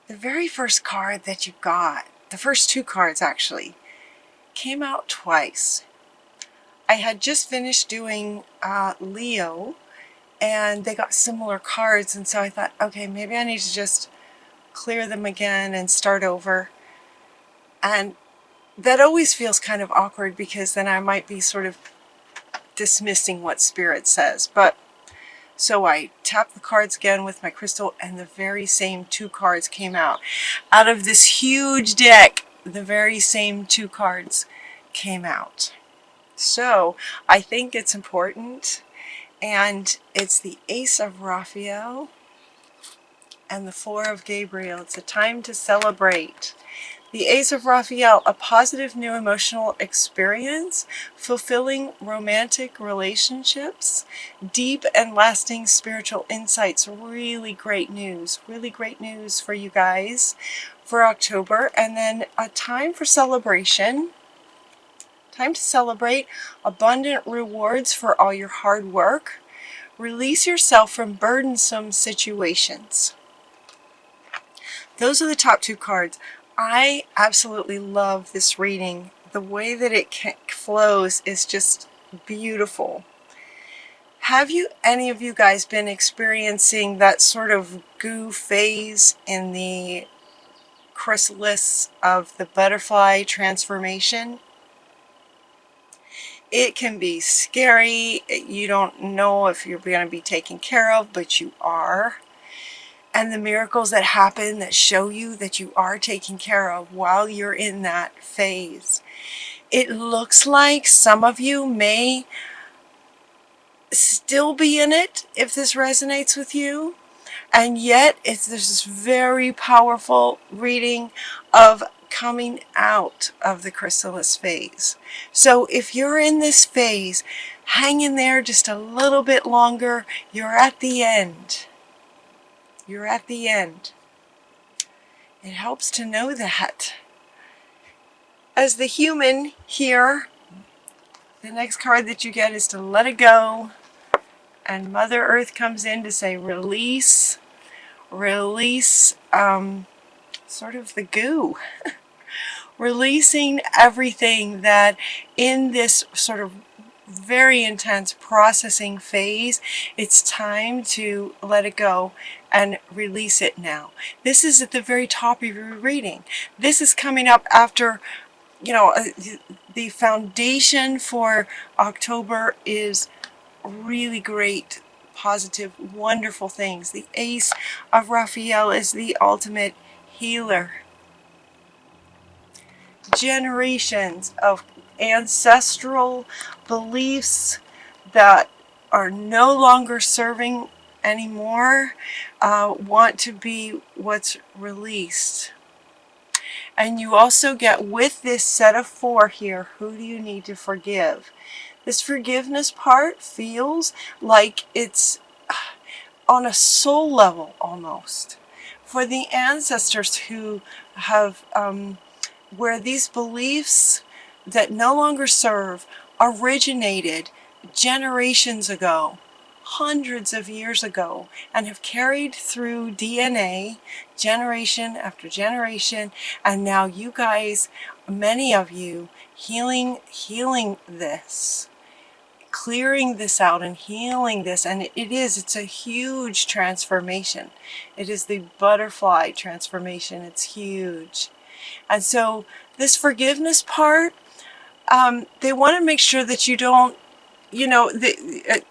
The very first card that you got, the first two cards actually, came out twice. I had just finished doing Leo, and they got similar cards, and so I thought, okay, maybe I need to just clear them again and start over. And that always feels kind of awkward because then I might be sort of dismissing what Spirit says. But so I tapped the cards again with my crystal, and the very same two cards came out. Out of this huge deck, the very same two cards came out. So I think it's important, and it's the Ace of Raphael and the Four of Gabriel. It's a time to celebrate. The Ace of Raphael, a positive new emotional experience, fulfilling romantic relationships, deep and lasting spiritual insights. Really great news for you guys for October. And then a time for celebration. Time to celebrate abundant rewards for all your hard work. Release yourself from burdensome situations. Those are the top two cards. I absolutely love this reading. The way that it flows is just beautiful. Have any of you guys been experiencing that sort of goo phase in the chrysalis of the butterfly transformation? It can be scary. You don't know if you're going to be taken care of, but you are. And the miracles that happen that show you that you are taken care of while you're in that phase. It looks like some of you may still be in it if this resonates with you. And yet there's this very powerful reading of coming out of the chrysalis phase. So if you're in this phase, hang in there just a little bit longer. You're at the end. You're at the end. It helps to know that. As the human here, the next card that you get is to let it go. And Mother Earth comes in to say release. Release sort of the goo. Releasing everything that in this sort of very intense processing phase, it's time to let it go and release it now. This is at the very top of your reading. This is coming up after, the foundation for October is really great, positive, wonderful things. The Ace of Raphael is the ultimate healer. Generations of ancestral beliefs that are no longer serving anymore want to be what's released. And you also get, with this set of four here, who do you need to forgive? This forgiveness part feels like it's on a soul level almost. For the ancestors who have, where these beliefs that no longer serve originated generations ago, hundreds of years ago, and have carried through DNA generation after generation, and now you guys, many of you, healing this, clearing this out and healing this. And it's a huge transformation. It is the butterfly transformation. It's huge. And so this forgiveness part, they want to make sure that you don't,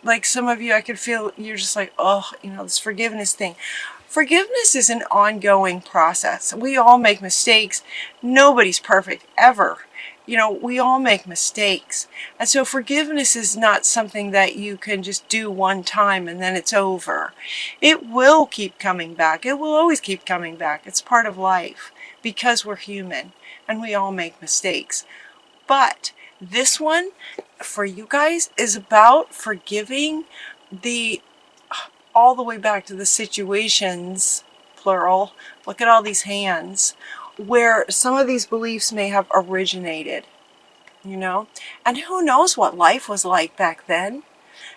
like some of you, I could feel you're just like, oh, this forgiveness thing. Forgiveness is an ongoing process. We all make mistakes. Nobody's perfect, ever. We all make mistakes. And so forgiveness is not something that you can just do one time and then it's over. It will keep coming back. It will always keep coming back. It's part of life because we're human and we all make mistakes. But this one, for you guys, is about forgiving all the way back to the situations, plural. Look at all these hands, where some of these beliefs may have originated, And who knows what life was like back then?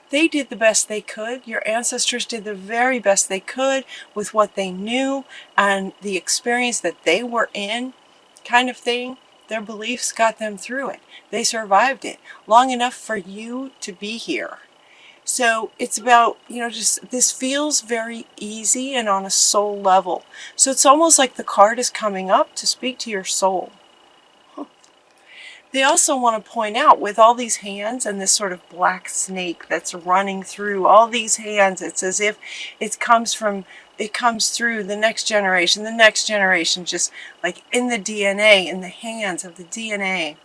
They did the best they could. Your ancestors did the very best they could with what they knew and the experience that they were in, kind of thing. Their beliefs got them through it. They survived it long enough for you to be here. So it's about, just this feels very easy and on a soul level. So it's almost like the card is coming up to speak to your soul. They also want to point out with all these hands and this sort of black snake that's running through all these hands, it's as if it comes through the next generation, just like in the DNA, in the hands of the DNA.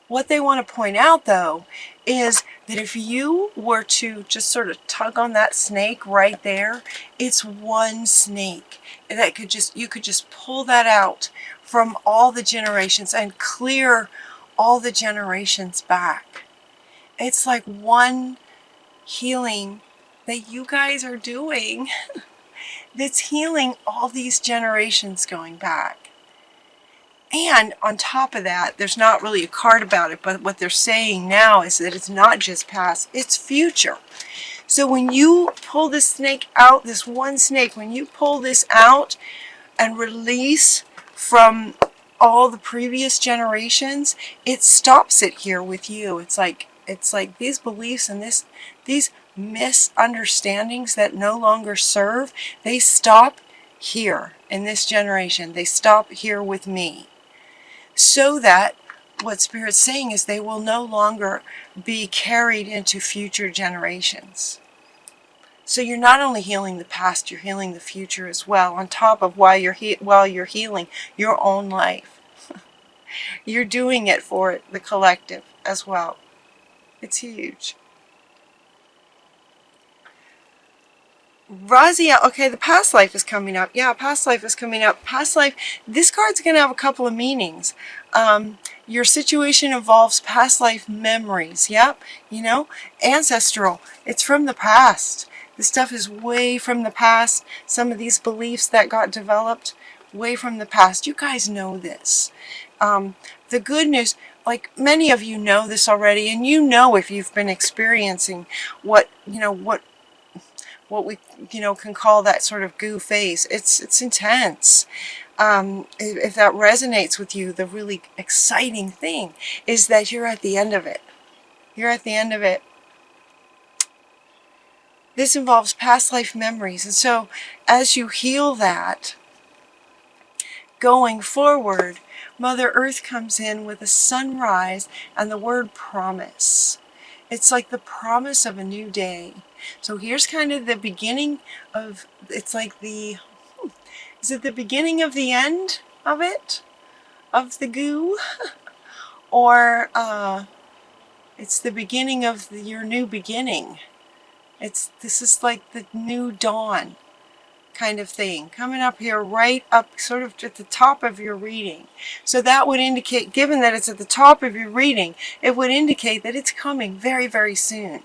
What they want to point out, though, is that if you were to just sort of tug on that snake right there, it's one snake. That you could just pull that out from all the generations and clear all the generations back. It's like one healing that you guys are doing that's healing all these generations going back. And on top of that, there's not really a card about it, but what they're saying now is that it's not just past, it's future. So when you pull this snake out, this one snake, when you pull this out and release from all the previous generations, it stops it here with you. It's like these beliefs and these misunderstandings that no longer serve, they stop here in this generation. They stop here with me. So that what Spirit's saying is they will no longer be carried into future generations. So you're not only healing the past, you're healing the future as well, on top of while you're healing your own life. You're doing it for the collective as well. It's huge. Raziel, okay, the past life is coming up. Yeah, past life is coming up. Past life, this card's going to have a couple of meanings. Your situation involves past life memories. Yep, ancestral. It's from the past. This stuff is way from the past. Some of these beliefs that got developed way from the past. You guys know this. The good news, like many of you know this already, and if you've been experiencing what we can call that sort of goo phase. It's intense. If that resonates with you, the really exciting thing is that you're at the end of it. You're at the end of it. This involves past life memories, and so as you heal that, going forward, Mother Earth comes in with a sunrise and the word promise. It's like the promise of a new day. So here's kind of the beginning of, it's like is it the beginning of the end of it? Of the goo? Or it's the beginning of your new beginning. This is like the new dawn kind of thing, coming up here, right up sort of at the top of your reading. So that would indicate, given that it's at the top of your reading, it would indicate that it's coming very, very soon.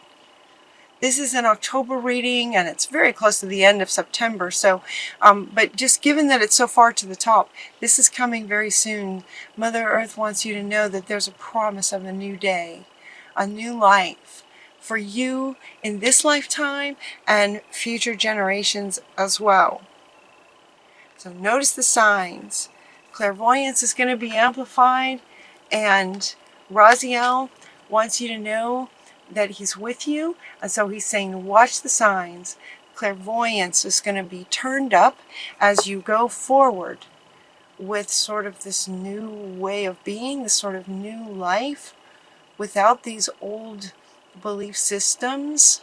This is an October reading, and it's very close to the end of September. So, but just given that it's so far to the top, this is coming very soon. Mother Earth wants you to know that there's a promise of a new day, a new life for you in this lifetime and future generations as well. So notice the signs. Clairvoyance is going to be amplified, and Raziel wants you to know that he's with you, and so he's saying watch the signs. Clairvoyance is going to be turned up as you go forward with sort of this new way of being, this sort of new life without these old belief systems.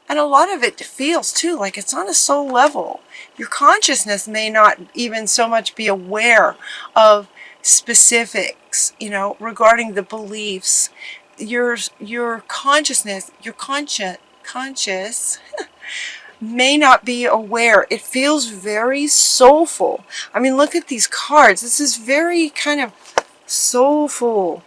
And a lot of it feels too like it's on a soul level. Your consciousness may not even so much be aware of specifics, regarding the beliefs. Your consciousness, your conscious may not be aware. It feels very soulful. I mean, look at these cards. This is very kind of soulful.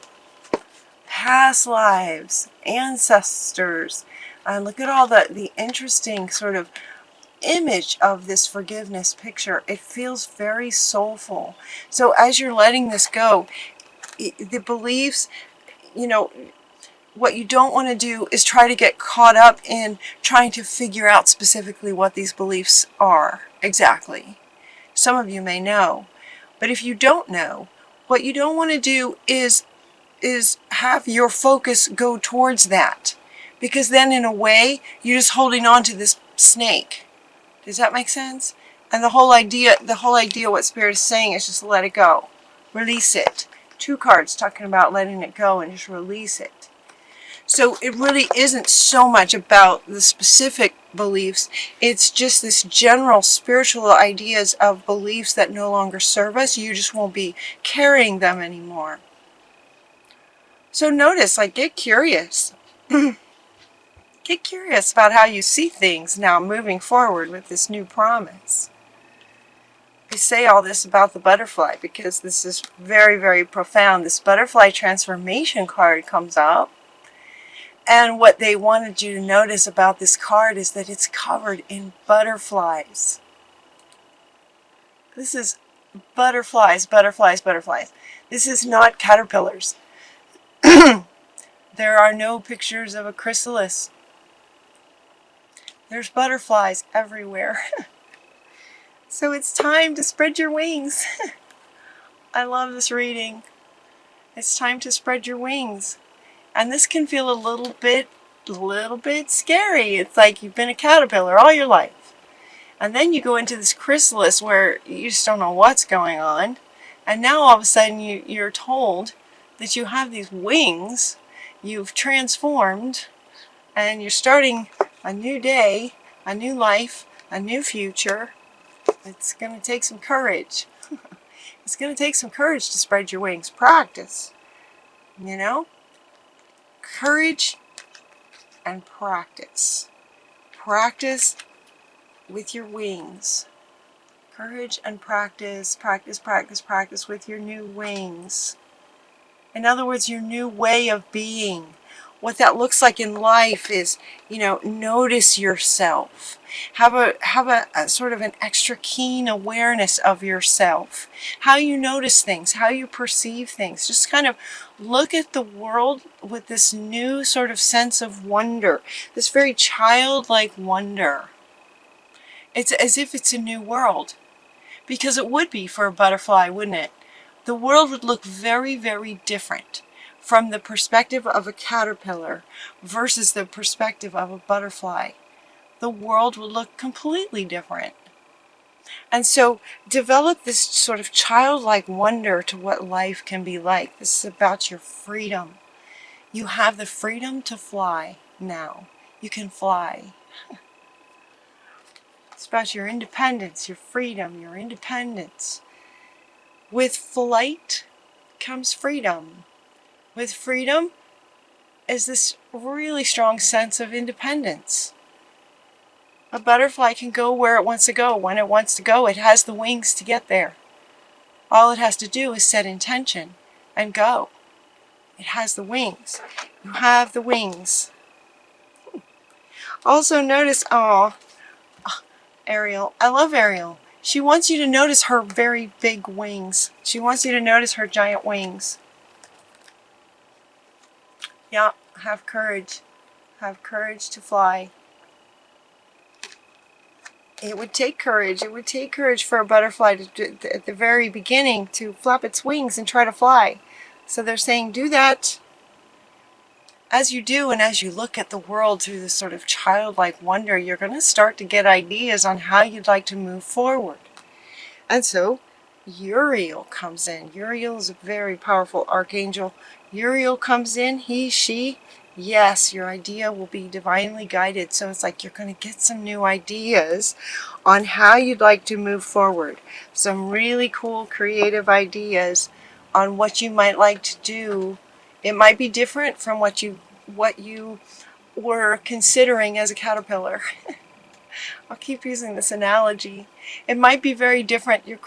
Past lives, ancestors, and look at all the interesting sort of image of this forgiveness picture. It feels very soulful. So as you're letting this go, the beliefs, what you don't want to do is try to get caught up in trying to figure out specifically what these beliefs are exactly. Some of you may know, but if you don't know, what you don't want to do is have your focus go towards that, because then in a way you're just holding on to this snake. Does that make sense? And the whole idea what Spirit is saying is just let it go. Release it. 2 cards talking about letting it go and just release it. So it really isn't so much about the specific beliefs. It's just this general spiritual ideas of beliefs that no longer serve us. You just won't be carrying them anymore. So notice, like, get curious. Get curious about how you see things now moving forward with this new promise. I say all this about the butterfly because this is very, very profound. This butterfly transformation card comes up. And what they wanted you to notice about this card is that it's covered in butterflies. This is butterflies, butterflies, butterflies. This is not caterpillars. There are no pictures of a chrysalis. There's butterflies everywhere. So it's time to spread your wings. I love this reading. It's time to spread your wings. And this can feel a little bit scary. It's like you've been a caterpillar all your life. And then you go into this chrysalis where you just don't know what's going on. And now all of a sudden you're told that you have these wings. You've transformed. And you're starting a new day, a new life, a new future. It's going to take some courage. It's going to take some courage to spread your wings. Practice. You know? Courage and practice. Practice with your wings. Courage and practice, practice, practice, practice with your new wings. In other words, your new way of being. What that looks like in life is, notice yourself. Have a sort of an extra keen awareness of yourself. How you notice things, how you perceive things. Just kind of look at the world with this new sort of sense of wonder. This very childlike wonder. It's as if it's a new world. Because it would be for a butterfly, wouldn't it? The world would look very, very different from the perspective of a caterpillar versus the perspective of a butterfly. The world will look completely different. And so develop this sort of childlike wonder to what life can be like. This is about your freedom. You have the freedom to fly now. You can fly. It's about your independence, your freedom, your independence. With flight comes freedom. With freedom is this really strong sense of independence. A butterfly can go where it wants to go, when it wants to go. It has the wings to get there. All it has to do is set intention and go. It has the wings. You have the wings. Also notice, Ariel. I love Ariel. She wants you to notice her very big wings. She wants you to notice her giant wings. Yeah, have courage. Have courage to fly. It would take courage. It would take courage for a butterfly to, at the very beginning, to flap its wings and try to fly. So they're saying, do that. As you do, and as you look at the world through this sort of childlike wonder, you're going to start to get ideas on how you'd like to move forward. And so Uriel comes in. Uriel is a very powerful archangel. Uriel comes in, he, she. Yes, your idea will be divinely guided. So it's like you're going to get some new ideas on how you'd like to move forward. Some really cool creative ideas on what you might like to do. It might be different from what you were considering as a caterpillar. I'll keep using this analogy. It might be very different. Your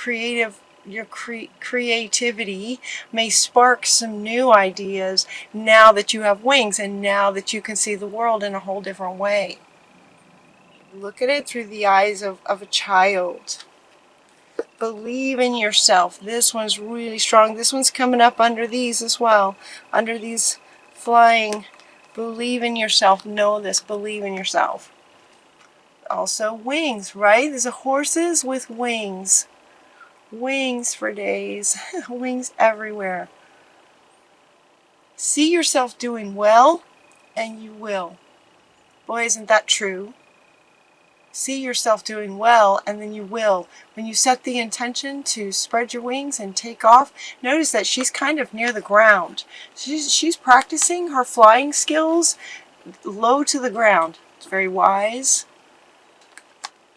creativity may spark some new ideas now that you have wings and now that you can see the world in a whole different way. Look at it through the eyes of a child. Believe in yourself. This one's really strong. This one's coming up under these as well. Under these flying Believe in yourself. Know this. Believe in yourself. Also wings, right? There's a horses with wings. Wings for days. Wings everywhere. See yourself doing well, and you will. Boy, isn't that true? See yourself doing well, and then you will. When you set the intention to spread your wings and take off, notice that she's kind of near the ground. She's practicing her flying skills low to the ground. It's very wise.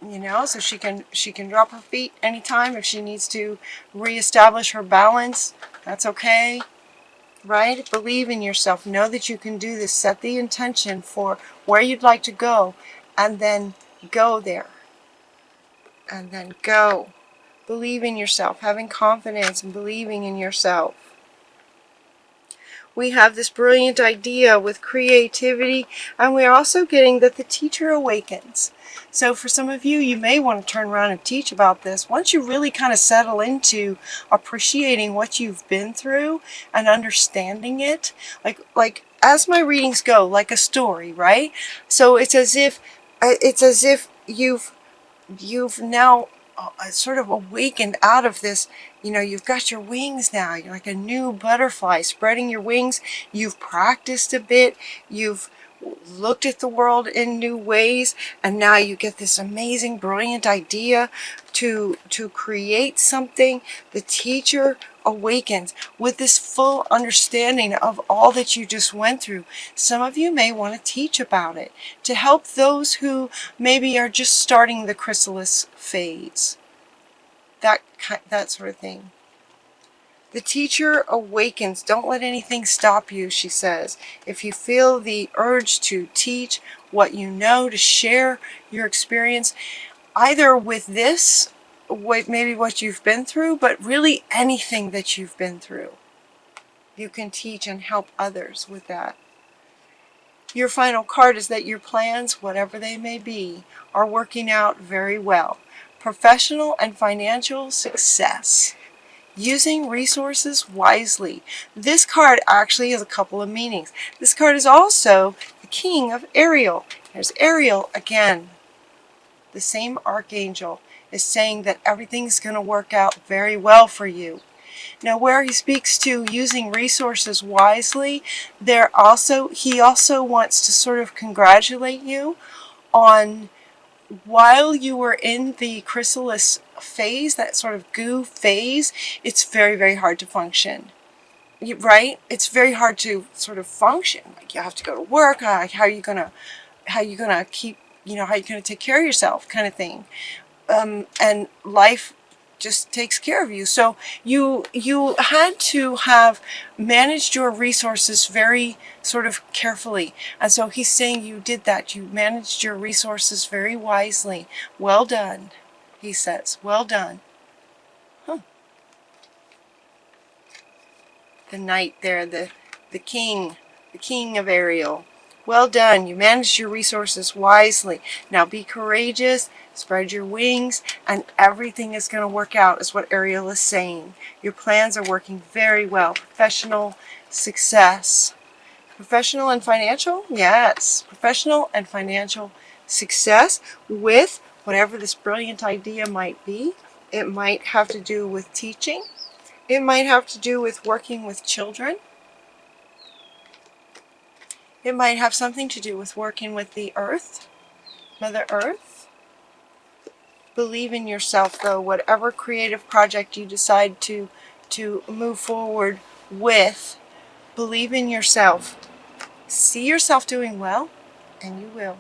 You know, so she can drop her feet anytime if she needs to reestablish her balance. That's okay. Right? Believe in yourself. Know that you can do this. Set the intention for where you'd like to go, and then go there. And then go. Believe in yourself. Having confidence and believing in yourself. We have this brilliant idea with creativity, and we're also getting that the teacher awakens. So for some of you, you may want to turn around and teach about this. Once you really kind of settle into appreciating what you've been through and understanding it, like as my readings go, like a story, right? So it's as if you've now sort of awakened out of this. You know, you've got your wings now. You're like a new butterfly spreading your wings. You've practiced a bit. You've looked at the world in new ways, and now you get this amazing, brilliant idea to create something. The teacher awakens with this full understanding of all that you just went through. Some of you may want to teach about it to help those who maybe are just starting the chrysalis phase. That sort of thing. The teacher awakens. Don't let anything stop you, she says. If you feel the urge to teach what you know, to share your experience, either with this, maybe what you've been through, but really anything that you've been through, you can teach and help others with that. Your final card is that your plans, whatever they may be, are working out very well. Professional and financial success. Using resources wisely. This card actually has a couple of meanings. This card is also the King of Ariel. There's Ariel again. The same archangel is saying that everything's going to work out very well for you. Now, where he speaks to using resources wisely, he also wants to sort of congratulate you on, while you were in the chrysalis phase, that sort of goo phase, it's very, very hard to function. Right? It's very hard to sort of function. Like, you have to go to work. How are you gonna keep, how are you gonna take care of yourself, kind of thing. And life just takes care of you. So you had to have managed your resources very sort of carefully. And so he's saying you did that. You managed your resources very wisely. Well done, he says. Well done. The knight there, the king of Ariel. Well done. You managed your resources wisely. Now be courageous, spread your wings, and everything is going to work out, is what Ariel is saying. Your plans are working very well. Professional success. Professional and financial? Yes. Professional and financial success with whatever this brilliant idea might be. It might have to do with teaching. It might have to do with working with children. It might have something to do with working with the earth, Mother Earth. Believe in yourself, though, whatever creative project you decide to move forward with. Believe in yourself. See yourself doing well, and you will.